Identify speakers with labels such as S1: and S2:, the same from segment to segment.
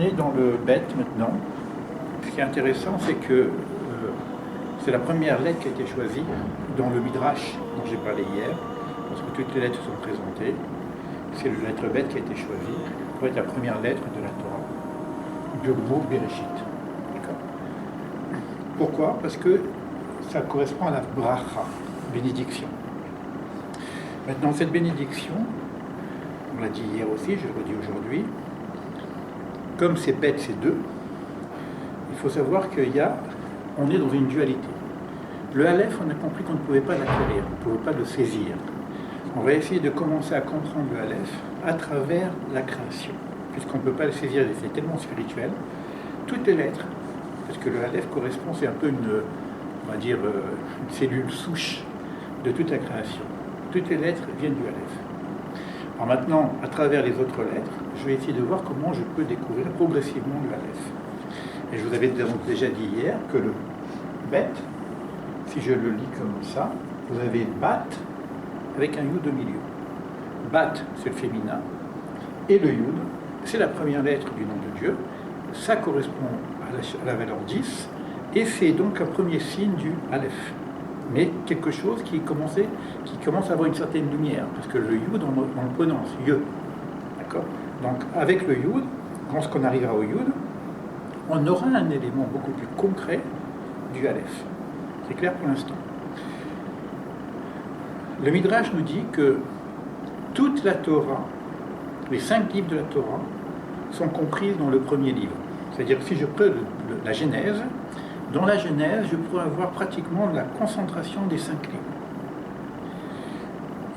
S1: est dans le bête maintenant. Ce qui est intéressant, c'est que c'est la première lettre qui a été choisie dans le Midrash dont j'ai parlé hier, parce que toutes les lettres sont présentées. C'est la lettre bête qui a été choisie pour être la première lettre de la Torah, du mot Bereshit. Pourquoi? Parce que ça correspond à la bracha, bénédiction. Maintenant, cette bénédiction, on l'a dit hier aussi, je le redis aujourd'hui, comme c'est bête, c'est deux, il faut savoir on est dans une dualité. Le Aleph, on a compris qu'on ne pouvait pas l'acquérir, on ne pouvait pas le saisir. On va essayer de commencer à comprendre le Aleph à travers la création, puisqu'on ne peut pas le saisir, c'est tellement spirituel. Toutes les lettres, parce que le Aleph correspond, c'est un peu on va dire, une cellule souche de toute la création. Toutes les lettres viennent du Aleph. Alors maintenant, à travers les autres lettres, je vais essayer de voir comment je peux découvrir progressivement le Aleph. Et je vous avais déjà dit hier que le Bet, si je le lis comme ça, vous avez Bat avec un Yud au milieu. Bat, c'est le féminin, et le Yud, c'est la première lettre du nom de Dieu. Ça correspond à la valeur 10, et c'est donc un premier signe du Aleph. Mais quelque chose qui commence à avoir une certaine lumière, parce que le Yud, on le prononce, Yeux. D'accord? Donc, avec le Yud, lorsqu'on arrivera au Yud, on aura un élément beaucoup plus concret du Aleph. C'est clair pour l'instant. Le Midrash nous dit que toute la Torah, les 5 livres de la Torah, sont comprises dans le premier livre. C'est-à-dire que si je prends la Genèse, dans la Genèse, je pourrais avoir pratiquement la concentration des 5 livres.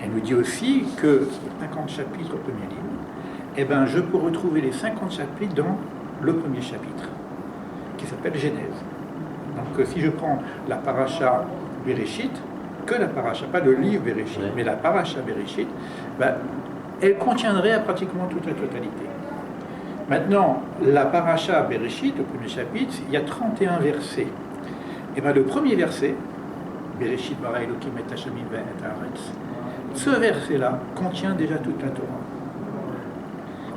S1: Elle nous dit aussi que 50 chapitres au premier livre, je peux retrouver les 50 chapitres dans le premier chapitre, qui s'appelle Genèse. Donc si je prends la paracha Bereshit, que la paracha, pas le livre Bereshit, mais la paracha Bereshit, elle contiendrait pratiquement toute la totalité. Maintenant, la paracha Bereshit, au premier chapitre, il y a 31 versets. Et le premier verset, Bereshit bara Elokim et Hashamim ve'et haaretz, ce verset-là contient déjà toute la Torah.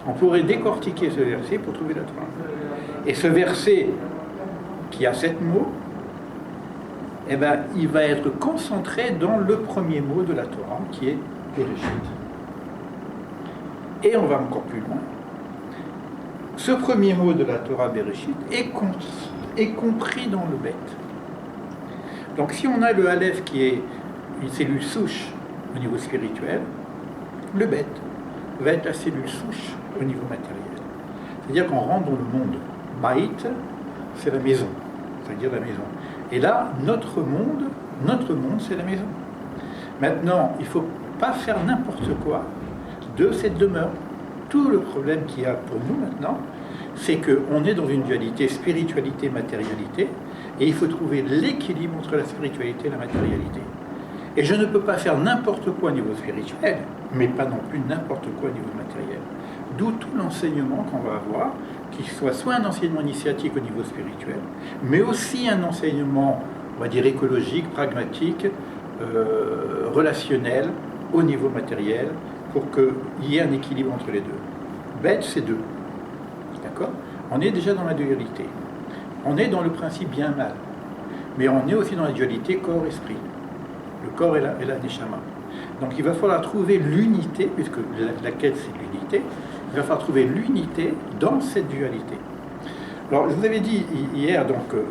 S1: On pourrait décortiquer ce verset pour trouver la Torah. Et ce verset, qui a 7 mots, il va être concentré dans le premier mot de la Torah, qui est Bereshit. Et on va encore plus loin. Ce premier mot de la Torah Bereshit est compris dans le Bet. Donc si on a le Aleph qui est une cellule souche au niveau spirituel, le Bet va être la cellule souche au niveau matériel. C'est-à-dire qu'on rentre dans le monde. Baït, c'est la maison, c'est-à-dire la maison. Et là, notre monde, c'est la maison. Maintenant, il ne faut pas faire n'importe quoi de cette demeure. Tout le problème qu'il y a pour nous maintenant, c'est qu'on est dans une dualité spiritualité-matérialité, et il faut trouver l'équilibre entre la spiritualité et la matérialité. Et je ne peux pas faire n'importe quoi au niveau spirituel, mais pas non plus n'importe quoi au niveau matériel. D'où tout l'enseignement qu'on va avoir, qui soit un enseignement initiatique au niveau spirituel, mais aussi un enseignement, on va dire, écologique, pragmatique, relationnel, au niveau matériel, pour qu'il y ait un équilibre entre les deux. Bête, c'est deux. D'accord? On est déjà dans la dualité. On est dans le principe bien-mal. Mais on est aussi dans la dualité corps-esprit. Le corps et la neshama. Donc il va falloir trouver l'unité, puisque la quête c'est l'unité, il va falloir trouver l'unité dans cette dualité. Alors je vous avais dit hier, donc, vous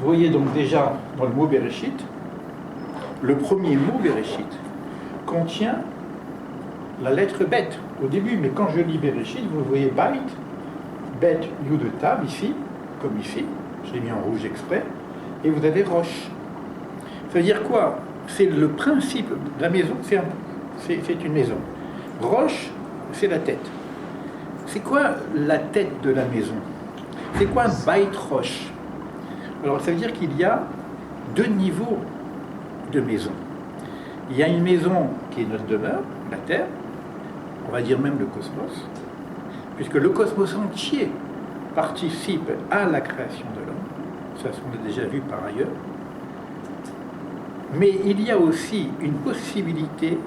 S1: voyez donc déjà dans le mot Bereshit, le premier mot Bereshit contient la lettre Bet au début, mais quand je lis Bereshit, vous voyez Bait, Bet, Yud, Tav, ici, comme ici, je l'ai mis en rouge exprès, et vous avez Roche. Ça veut dire quoi? C'est le principe de la maison, c'est une maison. Roche, c'est la tête. C'est quoi la tête de la maison? C'est quoi un Bait Roche? Alors ça veut dire qu'il y a 2 niveaux de maison. Il y a une maison qui est notre demeure, la Terre, on va dire même le cosmos, puisque le cosmos entier participe à la création de l'homme, ça on l'a déjà vu par ailleurs, mais il y a aussi une possibilité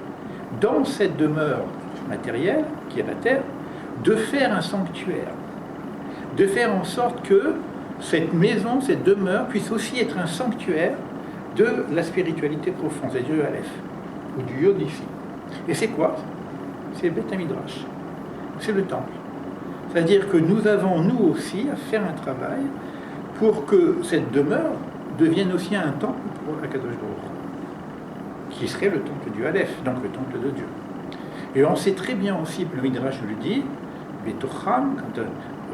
S1: dans cette demeure matérielle, qui est la Terre, de faire un sanctuaire, de faire en sorte que cette maison, cette demeure puisse aussi être un sanctuaire de la spiritualité profonde, c'est-à-dire du Aleph, ou du Yod ici. Et c'est quoi? C'est le Beth Midrash, c'est le temple. C'est-à-dire que nous avons, nous aussi, à faire un travail pour que cette demeure devienne aussi un temple pour Akadosh Baruch, qui serait le temple du Aleph, donc le temple de Dieu. Et on sait très bien aussi, le Midrash le dit, Betocham, quand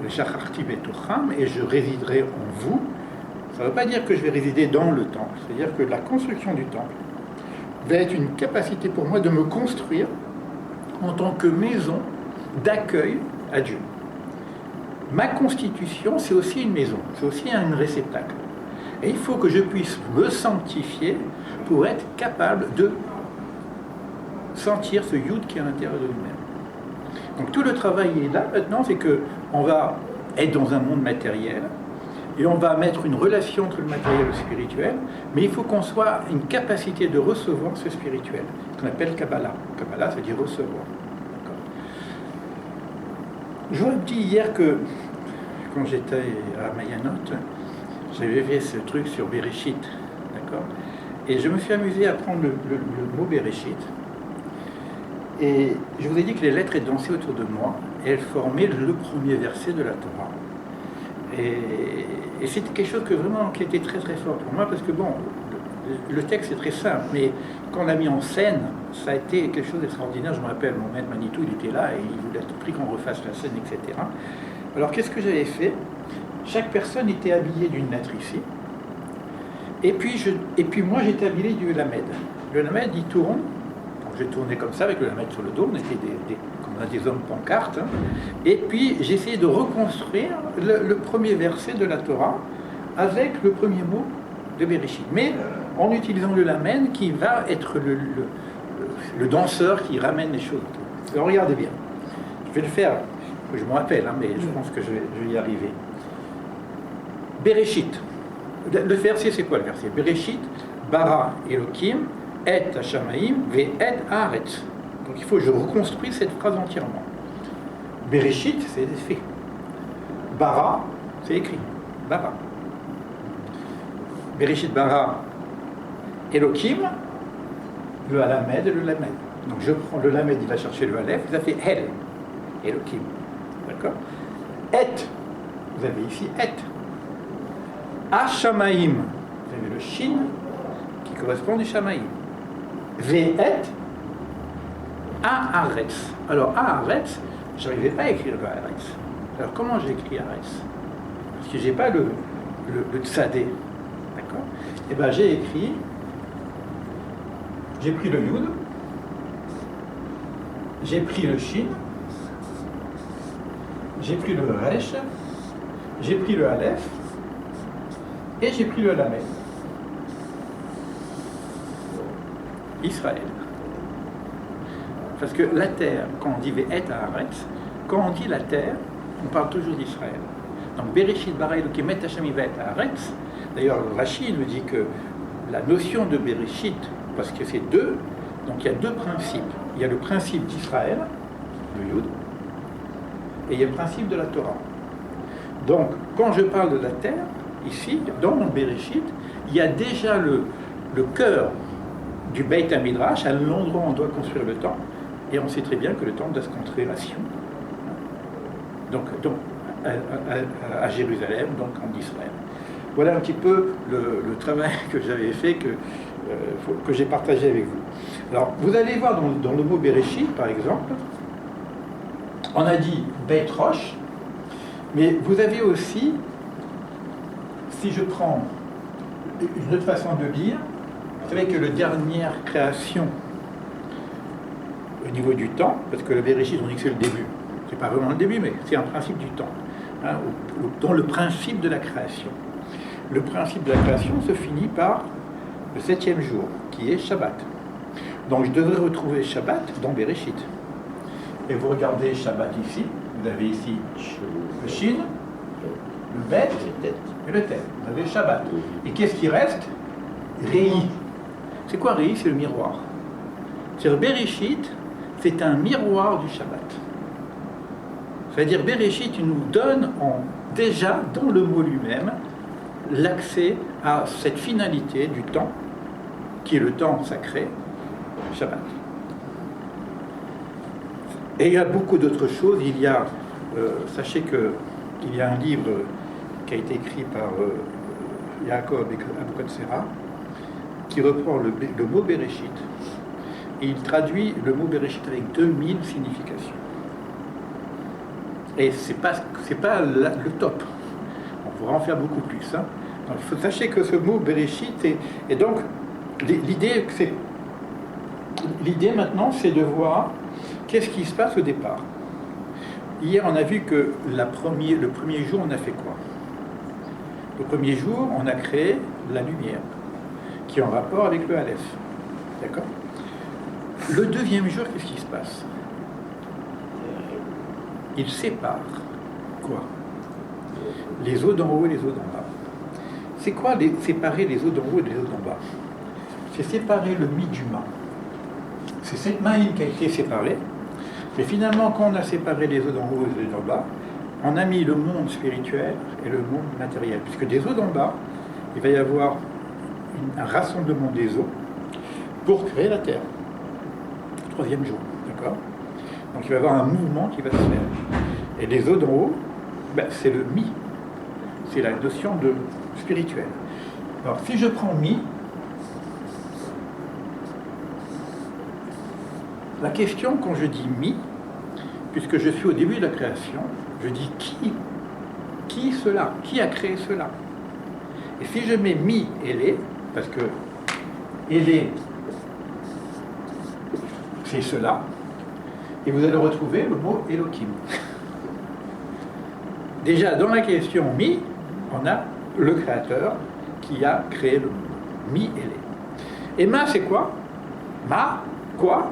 S1: le Shacharti Betocham, et je résiderai en vous, ça ne veut pas dire que je vais résider dans le temple, c'est-à-dire que la construction du temple va être une capacité pour moi de me construire en tant que maison d'accueil à Dieu. Ma constitution, c'est aussi une maison, c'est aussi un réceptacle. Et il faut que je puisse me sanctifier pour être capable de sentir ce Yud qui est à l'intérieur de nous-mêmes. Donc tout le travail est là maintenant, c'est qu'on va être dans un monde matériel et on va mettre une relation entre le matériel et le spirituel, mais il faut qu'on soit une capacité de recevoir ce spirituel, qu'on appelle Kabbalah. Kabbalah, ça veut dire recevoir. Je vous ai dit hier que quand j'étais à Mayanot, j'avais fait ce truc sur Bereshit, d'accord? Et je me suis amusé à prendre le mot Bereshit. Et je vous ai dit que les lettres étaient dansées autour de moi, et elles formaient le premier verset de la Torah. Et c'était quelque chose qui était très très fort pour moi, parce que bon, le texte est très simple, mais quand on l'a mis en scène, ça a été quelque chose d'extraordinaire. Je me rappelle, mon maître Manitou, il était là, et il voulait à tout prix qu'on refasse la scène, etc. Alors qu'est-ce que j'avais fait? Chaque personne était habillée d'une lettre ici, et puis moi j'étais habillé du Lamed. Le Lamed, il tourne. J'ai tourné comme ça avec le Lamed sur le dos, on était comme on a des hommes pancartes, hein. Et puis j'ai essayé de reconstruire le premier verset de la Torah avec le premier mot de Bereshit, mais en utilisant le Lamed qui va être le danseur qui ramène les choses. Alors regardez bien, je vais le faire, je me rappelle, hein, mais je pense que je vais y arriver. Bereshit, le verset c'est quoi le verset? Bereshit, bara Elohim, et Hashamaim, ve et Haaretz. Donc il faut que je reconstruise cette phrase entièrement. Bereshit, c'est fait. Bara, c'est écrit. Bara. Bereshit bara Elohim, le Alamed et le Lamed. Donc je prends le Lamed, il va chercher le Aleph, ça fait El, Elohim. D'accord? Et, vous avez ici Et. Hashamaim, vous avez le Shin qui correspond du Shamaim. Ve'et Haaretz. Alors Haaretz, je n'arrivais pas à écrire le Haaretz. Alors comment j'écris Haaretz? Parce que je n'ai pas le tsadé. D'accord? Et bien j'ai pris le Yud, j'ai pris le Shin, j'ai pris le Resh, j'ai pris le Aleph, et j'ai pris le Lamed. Israël. Parce que la terre, quand on dit Ve'et Haaretz, quand on dit la terre, on parle toujours d'Israël. Donc Bereshit bara Elohim et Hashem Ve'et Haaretz. D'ailleurs, Rashi nous dit que la notion de Bereshit, parce que c'est deux, donc il y a deux principes. Il y a le principe d'Israël, le Yud, et il y a le principe de la Torah. Donc, quand je parle de la terre, ici, dans mon Bereshit, il y a déjà le cœur du Beit HaMidrash, à l'endroit où on doit construire le temple, et on sait très bien que le temple doit se construire à Sion, donc à Jérusalem, donc en Israël. Voilà un petit peu le travail que j'avais fait, que j'ai partagé avec vous. Alors, vous allez voir dans le mot Bereshit, par exemple, on a dit Beit Rosh, mais vous avez aussi, si je prends une autre façon de lire, vous savez que la dernière création au niveau du temps, parce que le Bereshit, on dit que c'est le début, c'est pas vraiment le début, mais c'est un principe du temps, hein, dans le principe de la création. Le principe de la création se finit par le 7e jour, qui est Shabbat. Donc je devrais retrouver Shabbat dans Bereshit. Et vous regardez Shabbat ici, vous avez ici le Shin, le Bet et le Tet. Vous avez Shabbat. Et qu'est-ce qui reste? Réi. C'est quoi Réi? C'est le miroir. C'est-à-dire Bereshit, c'est un miroir du Shabbat. C'est-à-dire Bereshit nous donne déjà dans le mot lui-même l'accès à cette finalité du temps, qui est le temps sacré, Shabbat. Et il y a beaucoup d'autres choses. Il y a, sachez qu'il y a un livre qui a été écrit par Yaakov Abukatsera, qui reprend le mot Bereshit, et il traduit le mot Bereshit avec 2000 significations. Et c'est pas le top. On pourra en faire beaucoup plus. Hein. Donc, il faut sachez que ce mot Bereshit, et donc l'idée maintenant, c'est de voir qu'est-ce qui se passe au départ. Hier, on a vu que le premier jour, on a fait quoi? Le premier jour, on a créé la lumière, qui est en rapport avec le Aleph. D'accord? Le deuxième jour, qu'est-ce qui se passe? Il sépare quoi? Les eaux d'en haut et les eaux d'en bas. C'est quoi séparer les eaux d'en haut et les eaux d'en bas? C'est séparer le mi du ma. C'est cette maïm qui a été séparée, mais finalement, quand on a séparé les eaux d'en haut et les eaux d'en bas, on a mis le monde spirituel et le monde matériel. Puisque des eaux d'en bas, il va y avoir un rassemblement des eaux pour créer la terre. Troisième jour, d'accord? Donc il va y avoir un mouvement qui va se faire. Et les eaux d'en haut, c'est le mi. C'est la notion de spirituel. Alors si je prends mi, la question quand je dis mi, puisque je suis au début de la création, je dis qui cela? Qui a créé cela? Et si je mets mi et les, parce que les, c'est cela, et vous allez retrouver le mot Elohim. Déjà, dans la question mi, on a le créateur qui a créé le monde. Mi et les. Et ma, c'est quoi? Ma, quoi?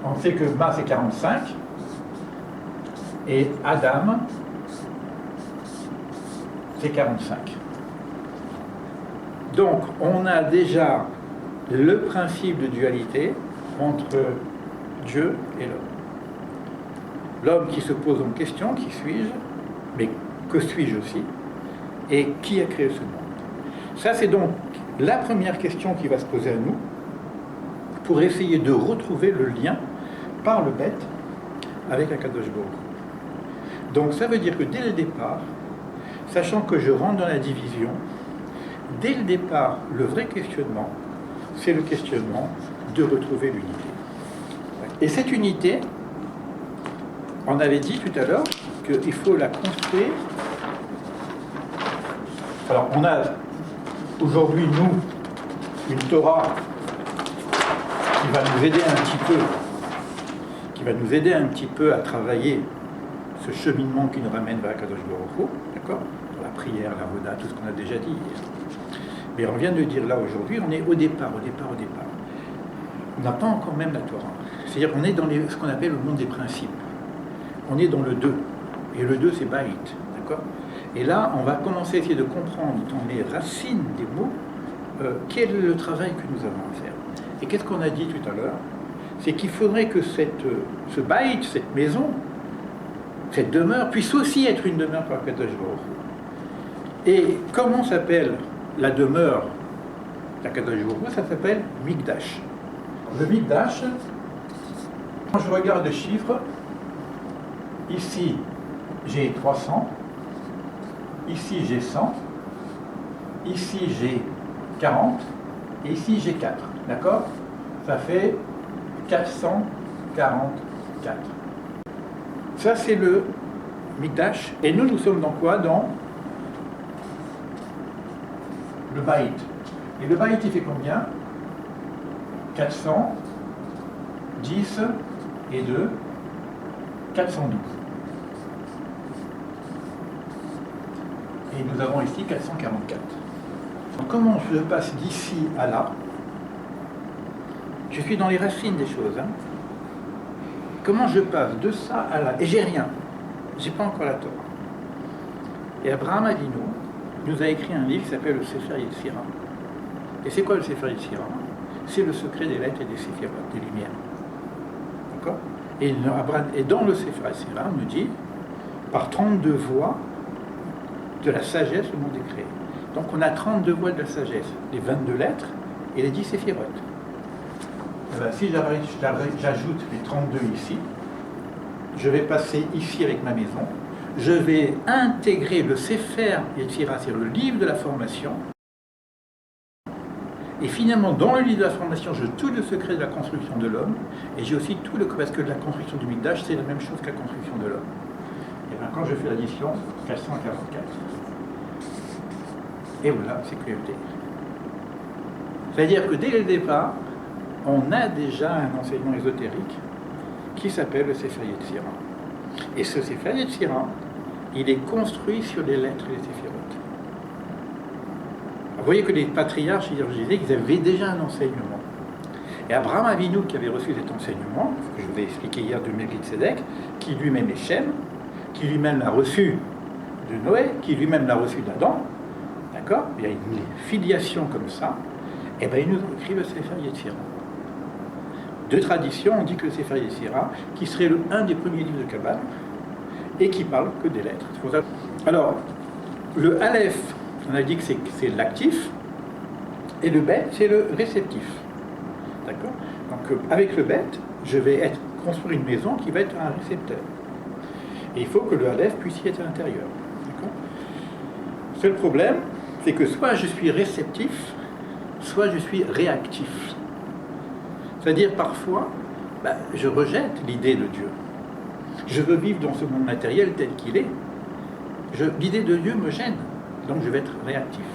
S1: On sait que ma, c'est 45. Et Adam, c'est 45. Donc, on a déjà le principe de dualité entre Dieu et l'homme. L'homme qui se pose en question, qui suis-je, mais que suis-je aussi, et qui a créé ce monde. Ça, c'est donc la première question qui va se poser à nous, pour essayer de retrouver le lien par le bête avec Akadosh Baruch Hu. Donc ça veut dire que dès le départ, sachant que je rentre dans la division, dès le départ, le vrai questionnement, c'est le questionnement de retrouver l'unité. Et cette unité, on avait dit tout à l'heure qu'il faut la construire. Alors, on a aujourd'hui, nous, une Torah qui va nous aider un petit peu, à travailler ce cheminement qui nous ramène vers Akadosh Baruch Hu, d'accord? Dans la prière, la voda, tout ce qu'on a déjà dit hier. Mais on vient de dire là aujourd'hui, on est au départ. On n'a pas encore même la Torah. C'est-à-dire qu'on est dans ce qu'on appelle le monde des principes. On est dans le 2. Et le 2, c'est Baït. D'accord? Et là, on va commencer à essayer de comprendre dans les racines des mots quel est le travail que nous avons à faire. Et qu'est-ce qu'on a dit tout à l'heure? C'est qu'il faudrait que ce Baït, cette maison, cette demeure, puisse aussi être une demeure par Akadosh Baruch Hu. Et comment s'appelle la demeure d'Akadosh Baruch Hu? Ça s'appelle Mikdash. Le Mikdash, quand je regarde les chiffres, ici j'ai 300, ici j'ai 100, ici j'ai 40, et ici j'ai 4. D'accord? Ça fait 444. Ça c'est le Mikdash. Et nous sommes dans quoi? Dans le Baït. Et le Baït il fait combien? 400, 10 et 2, 412. Et nous avons ici 444. Donc, comment je passe d'ici à là? Je suis dans les racines des choses. Hein. Comment je passe de ça à là? Et j'ai rien. J'ai pas encore la Torah. Et Abraham Avinu nous a écrit un livre qui s'appelle le Sefer Yetzira. Et c'est quoi le Sefer Yetzira? C'est le secret des lettres et des séphirotes, des lumières. D'accord? Et dans le Sefer Yetzirah, on nous dit, par 32 voies de la sagesse, le monde est créé. Donc on a 32 voies de la sagesse, les 22 lettres et les 10 séphirotes. Eh bien, si j'ajoute les 32 ici, je vais passer ici avec ma maison, je vais intégrer le Sefer Yetzirah, c'est le livre de la formation, et finalement, dans le livre de la formation, j'ai tout le secret de la construction de l'homme, et j'ai aussi tout le... parce que la construction du Mikdash, c'est la même chose que la construction de l'homme. Et bien, quand je fais l'addition, 444. Et voilà, c'est cruauté. C'est-à-dire que dès le départ, on a déjà un enseignement ésotérique qui s'appelle le Sefer Yetzirah. Et ce Sefer Yetzirah, il est construit sur les lettres et les séphirotes. Vous voyez que les patriarches, je disais, ils avaient déjà un enseignement. Et Abraham Avinu, qui avait reçu cet enseignement, que je vous ai expliqué hier de Melchizedek, qui lui-même est Shem, qui lui-même l'a reçu de Noé, qui lui-même l'a reçu d'Adam, d'accord? Il y a une filiation comme ça, et bien ils nous ont écrit le Sefer Yetzirah. De tradition, on dit que le Sefer Yetzirah, qui serait un des premiers livres de Kabbalah, et qui parle que des lettres. Alors, le Aleph, on a dit que c'est l'actif, et le Bet, c'est le réceptif. D'accord? Donc, avec le Bet, je vais construire une maison qui va être un récepteur. Et il faut que le Aleph puisse y être à l'intérieur. D'accord? Le seul problème, c'est que soit je suis réceptif, soit je suis réactif. C'est-à-dire, parfois, je rejette l'idée de Dieu. Je veux vivre dans ce monde matériel tel qu'il est. L'idée de Dieu me gêne. Donc je vais être réactif.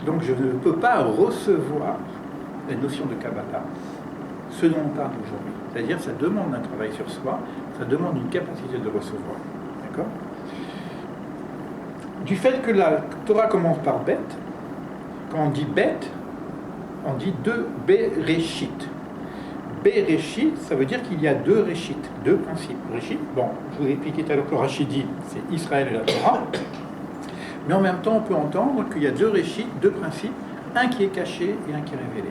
S1: Donc je ne peux pas recevoir la notion de Kabbalah, ce dont on parle aujourd'hui. C'est-à-dire ça demande un travail sur soi, ça demande une capacité de recevoir. D'accord? Du fait que la Torah commence par Bet, quand on dit Bet, on dit deux Bereshit. Bereshit, ça veut dire qu'il y a deux Réchit, deux principes. Réchit, bon, je vous ai expliqué tout à l'heure que Rachidi, c'est Israël et la Torah. Mais en même temps, on peut entendre qu'il y a deux réchits, deux principes, un qui est caché et un qui est révélé.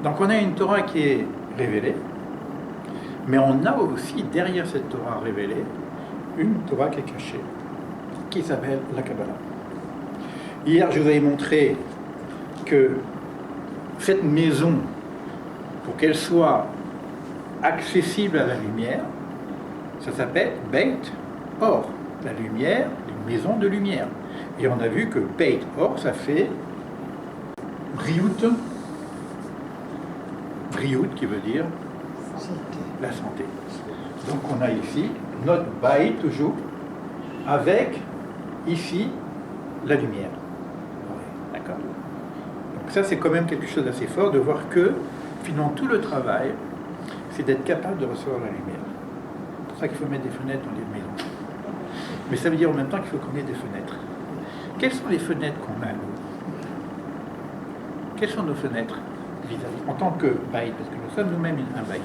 S1: Donc on a une Torah qui est révélée, mais on a aussi derrière cette Torah révélée une Torah qui est cachée, qui s'appelle la Kabbalah. Hier, je vous avais montré que cette maison, pour qu'elle soit accessible à la lumière, ça s'appelle Beit Or, la lumière, une maison de lumière. Et on a vu que Beit Or, ça fait Briout, Briout qui veut dire la santé. Donc on a ici notre Beit toujours, avec ici la lumière. D'accord? Donc ça c'est quand même quelque chose d'assez fort de voir que finalement tout le travail, c'est d'être capable de recevoir la lumière. C'est pour ça qu'il faut mettre des fenêtres dans les maisons. Mais ça veut dire en même temps qu'il faut qu'on ait des fenêtres. Quelles sont les fenêtres qu'on a, nous? Quelles sont nos fenêtres vis-à-vis en tant que baït, parce que nous sommes nous-mêmes un baït.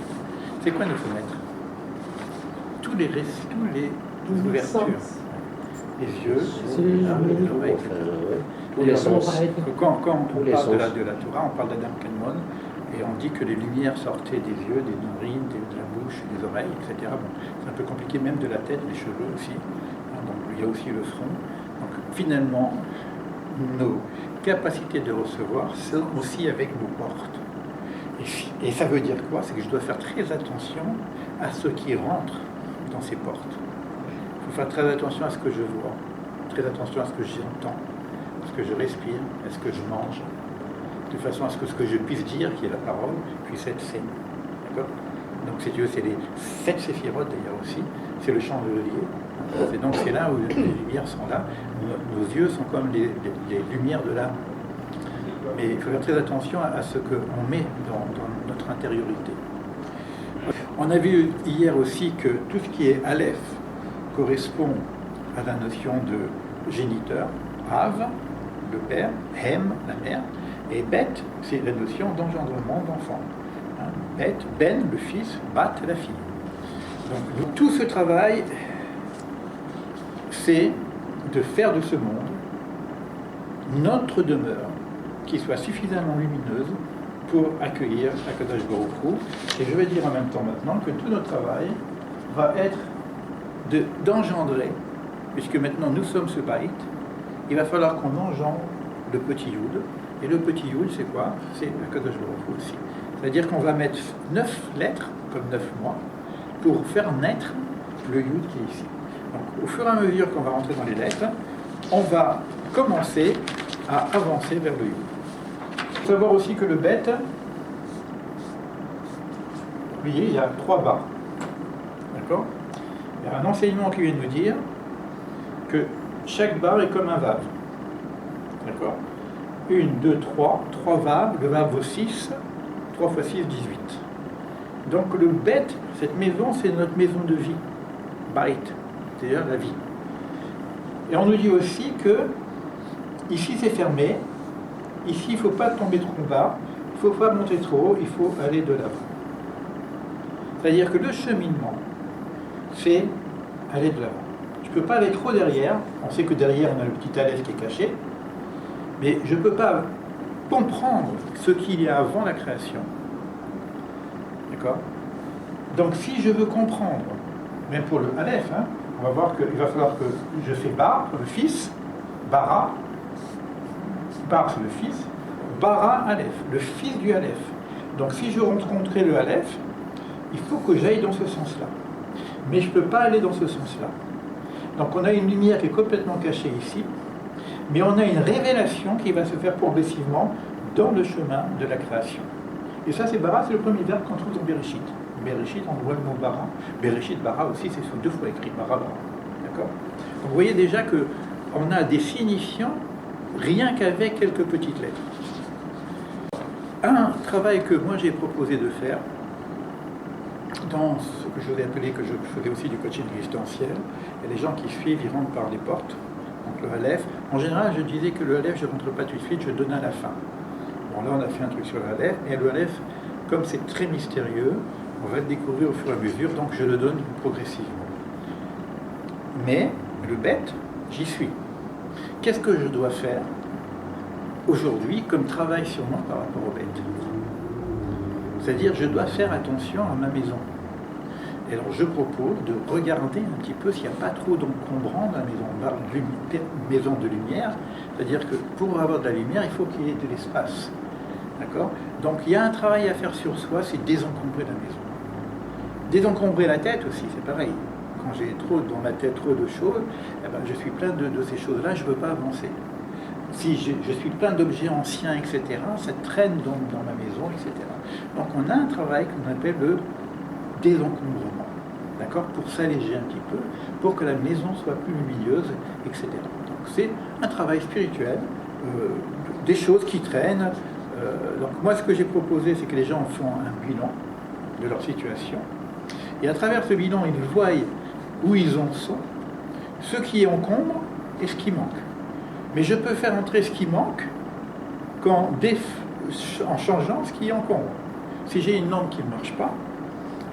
S1: C'est quoi nos fenêtres? Tous les ouvertures. Les yeux, les oreilles, etc. Quand on parle de la Torah, on parle d'Adam Kadmon, et on dit que les lumières sortaient des yeux, des narines, de la bouche, des oreilles, etc. Bon, c'est un peu compliqué, même de la tête, les cheveux aussi. Donc il y a aussi le front. Donc finalement, nos capacités de recevoir sont aussi avec nos portes. Et ça veut dire quoi? C'est que je dois faire très attention à ce qui rentre dans ces portes. Il faut faire très attention à ce que je vois, très attention à ce que j'entends, à ce que je respire, à ce que je mange, de façon à ce que je puisse dire, qui est la parole, puisse être fait. D'accord? Donc c'est les 7 séphirotes d'ailleurs aussi, c'est le chandelier. Donc c'est là où les lumières sont là. Nos yeux sont comme les lumières de l'âme. Mais il faut faire très attention à ce qu'on met dans notre intériorité. On a vu hier aussi que tout ce qui est Aleph correspond à la notion de géniteur, Av, le père, Hem, la mère, et Bet, c'est la notion d'engendrement d'enfant. Bet, Ben, le fils, Bat, la fille. Donc tout ce travail, c'est de faire de ce monde notre demeure qui soit suffisamment lumineuse pour accueillir Akadosh Baruch Hu. Et je vais dire en même temps maintenant que tout notre travail va être d'engendrer, puisque maintenant nous sommes ce baït, il va falloir qu'on engendre le petit Yud. Et le petit Yud, c'est quoi? C'est Akadosh Baruch Hu aussi. C'est-à-dire qu'on va mettre 9 lettres, comme 9 mois, pour faire naître le Yud qui est ici. Donc, au fur et à mesure qu'on va rentrer dans les lettres, on va commencer à avancer vers le Yud. Il faut savoir aussi que le Bet, vous voyez, il y a 3 barres. D'accord? Il y a un enseignement qui vient de nous dire que chaque barre est comme un vav. D'accord? 1, 2, 3 vaves, le vav vaut 6, 3 fois 6, 18. Donc le Bet, cette maison, c'est notre maison de vie. Bait, c'est-à-dire la vie. Et on nous dit aussi que ici c'est fermé, ici il ne faut pas tomber trop bas, il ne faut pas monter trop haut, il faut aller de l'avant. C'est-à-dire que le cheminement, c'est aller de l'avant. Je ne peux pas aller trop derrière, on sait que derrière on a le petit aleph qui est caché, mais je ne peux pas comprendre ce qu'il y a avant la création. D'accord? Donc si je veux comprendre, même pour le aleph, hein, on va voir qu'il va falloir que je fais bar, le fils, bara, bar c'est le fils, bara aleph, le fils du aleph. Donc si je rencontrais le aleph, il faut que j'aille dans ce sens-là. Mais je ne peux pas aller dans ce sens-là. Donc on a une lumière qui est complètement cachée ici, mais on a une révélation qui va se faire progressivement dans le chemin de la création. Et ça, c'est bara, c'est le premier verbe qu'on trouve dans Bereshit. Bereshit, on voit le mot bara. Bereshit, bara aussi, c'est 2 fois écrit, bara. D'accord? Donc vous voyez déjà qu'on a des signifiants rien qu'avec quelques petites lettres. Un travail que moi j'ai proposé de faire, dans ce que je vais appeler, que je faisais aussi du coaching existentiel, et les gens qui suivent, ils rentrent par les portes, donc le Aleph. En général, je disais que le Aleph, je ne rentre pas tout de suite, je donne à la fin. Bon, là, on a fait un truc sur le Aleph, et le Aleph, comme c'est très mystérieux, on va le découvrir au fur et à mesure, donc je le donne progressivement. Mais le Bet, j'y suis. Qu'est-ce que je dois faire aujourd'hui comme travail sur moi par rapport au Bet? C'est-à-dire, je dois faire attention à ma maison. Et alors, je propose de regarder un petit peu s'il n'y a pas trop d'encombrants dans la maison. On parle d'une maison de lumière, c'est-à-dire que pour avoir de la lumière, il faut qu'il y ait de l'espace. D'accord? Donc, il y a un travail à faire sur soi, c'est désencombrer la maison. Désencombrer la tête aussi, c'est pareil. Quand j'ai trop dans ma tête trop de choses, eh ben, je suis plein de ces choses-là, je ne veux pas avancer. Si je suis plein d'objets anciens, etc., ça traîne donc dans ma maison, etc. Donc on a un travail qu'on appelle le désencombrement, d'accord, pour s'alléger un petit peu, pour que la maison soit plus lumineuse, etc. Donc c'est un travail spirituel, des choses qui traînent. Donc moi ce que j'ai proposé, c'est que les gens font un bilan de leur situation, et à travers ce bilan, ils voient où ils en sont, ce qui encombre et ce qui manque. Mais je peux faire entrer ce qui manque en changeant ce qui encombre. Si j'ai une lampe qui ne marche pas,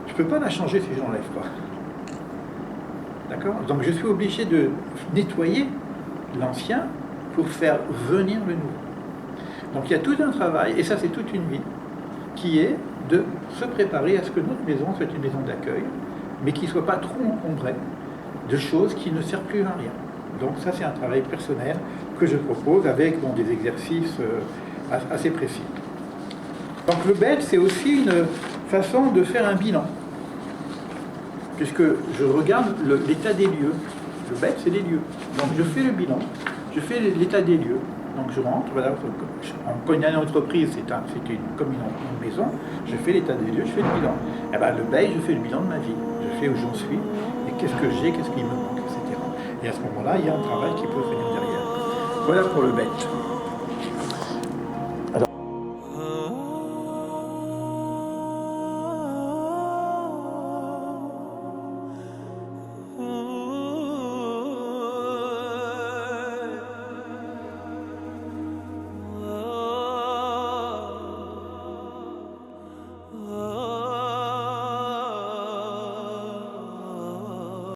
S1: je ne peux pas la changer si je n'enlève pas. D'accord? Donc je suis obligé de nettoyer l'ancien pour faire venir le nouveau. Donc il y a tout un travail, et ça c'est toute une vie, qui est de se préparer à ce que notre maison soit une maison d'accueil, mais qui ne soit pas trop encombrée de choses qui ne servent plus à rien. Donc ça c'est un travail personnel que je propose avec des exercices assez précis. Donc le Bet, c'est aussi une façon de faire un bilan, puisque je regarde l'état des lieux. Le Bet, c'est les lieux. Donc je fais le bilan, je fais l'état des lieux. Donc je rentre, voilà, quand il y a une entreprise, comme une maison, je fais l'état des lieux, je fais le bilan. Et ben, le Bet, je fais le bilan de ma vie. Je fais où j'en suis, et qu'est-ce que j'ai, qu'est-ce qui me manque, etc. Et à ce moment-là, il y a un travail qui peut venir derrière. Voilà pour le Bet.